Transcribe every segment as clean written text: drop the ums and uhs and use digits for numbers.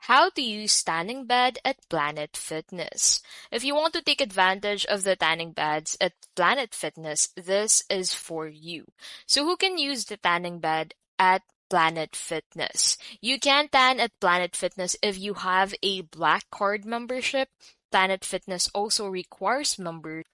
How to use tanning bed at Planet Fitness. If you want to take advantage of the tanning beds at Planet Fitness, this is for you. So who can use the tanning bed at Planet Fitness? You can tan at Planet Fitness if you have a Black Card membership. Planet Fitness also requires members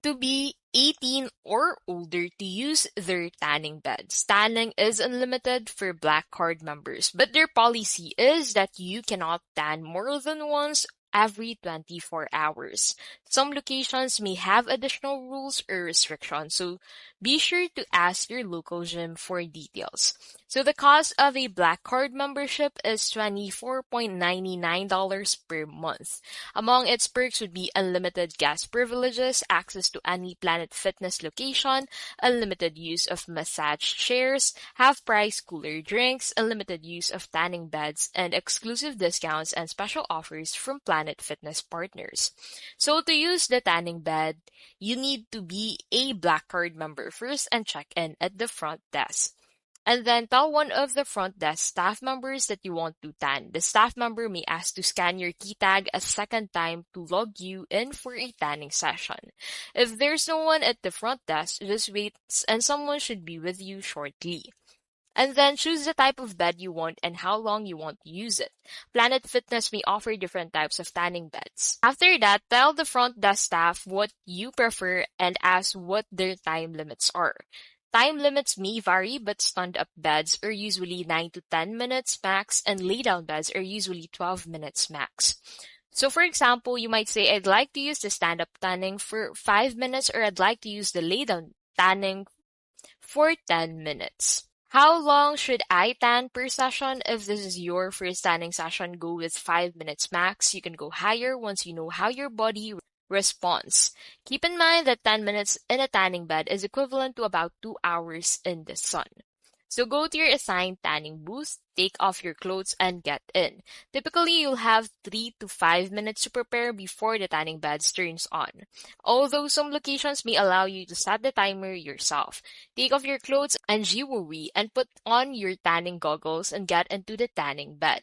to be 18 or older to use their tanning beds. Tanning is unlimited for Black Card members, but their policy is that you cannot tan more than once every 24 hours. Some locations may have additional rules or restrictions, so be sure to ask your local gym for details. So the cost of a Black Card membership is $24.99 per month. Among its perks would be unlimited guest privileges, access to any Planet Fitness location, unlimited use of massage chairs, half-price cooler drinks, unlimited use of tanning beds, and exclusive discounts and special offers from Planet Fitness partners. So to use the tanning bed, you need to be a Black Card member first and check in at the front desk. And then tell one of the front desk staff members that you want to tan. The staff member may ask to scan your key tag a second time to log you in for a tanning session. If there's no one at the front desk, just wait and someone should be with you shortly. And then choose the type of bed you want and how long you want to use it. Planet Fitness may offer different types of tanning beds. After that, tell the front desk staff what you prefer and ask what their time limits are. Time limits may vary, but stand-up beds are usually 9 to 10 minutes max, and lay-down beds are usually 12 minutes max. So for example, you might say, I'd like to use the stand-up tanning for 5 minutes, or I'd like to use the lay-down tanning for 10 minutes. How long should I tan per session? If this is your first tanning session, go with 5 minutes max. You can go higher once you know how your body response. Keep in mind that 10 minutes in a tanning bed is equivalent to about 2 hours in the sun. So go to your assigned tanning booth, take off your clothes, and get in. Typically, you'll have 3 to 5 minutes to prepare before the tanning bed turns on. Although some locations may allow you to set the timer yourself. Take off your clothes and jewelry and put on your tanning goggles and get into the tanning bed.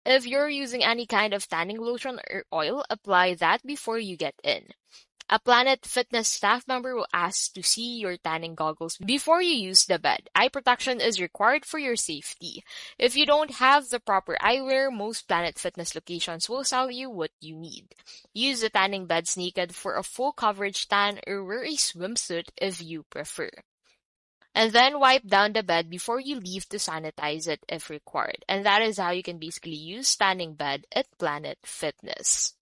If you're using any kind of tanning lotion or oil, apply that before you get in. A Planet Fitness staff member will ask to see your tanning goggles before you use the bed. Eye protection is required for your safety. If you don't have the proper eyewear, most Planet Fitness locations will sell you what you need. Use the tanning beds naked for a full coverage tan or wear a swimsuit if you prefer. And then wipe down the bed before you leave to sanitize it if required. And that is how you can basically use tanning bed at Planet Fitness.